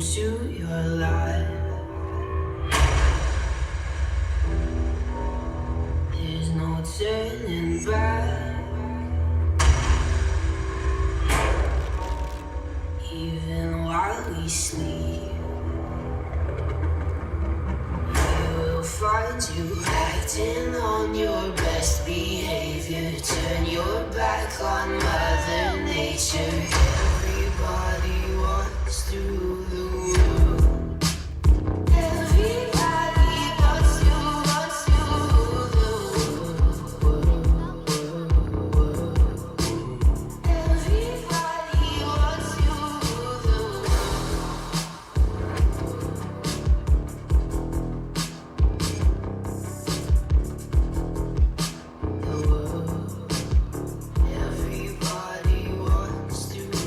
into your life. There's no turning back. Even while we sleep, we will find you acting on your best behavior. Turn your back on Mother Nature. Everybody wants to rule the world. Everybody wants to rule the world. Everybody wants to rule the world. Everybody wants to rule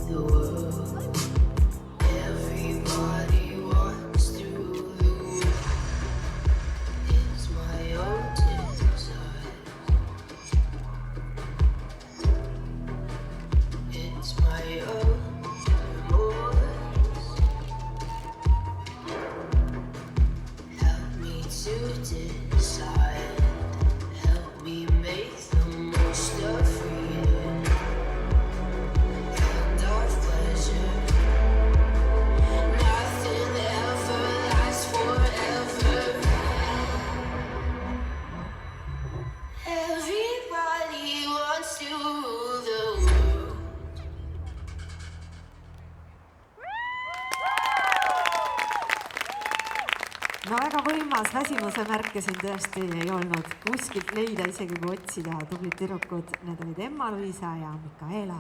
the world. Everybody wants to rule the world. It's my own desire. It's my own remorse. Help me to decide. Help me make the most of freedom and of pleasure. Nothing ever lasts forever. Everybody wants to rule the world. No väga võimas, väsimuse märke siin tõesti ei olnud kuskilt leida, isegi kui otsida. Tublid tüdrukud, need olid Emma-Luisa ja Mikaela.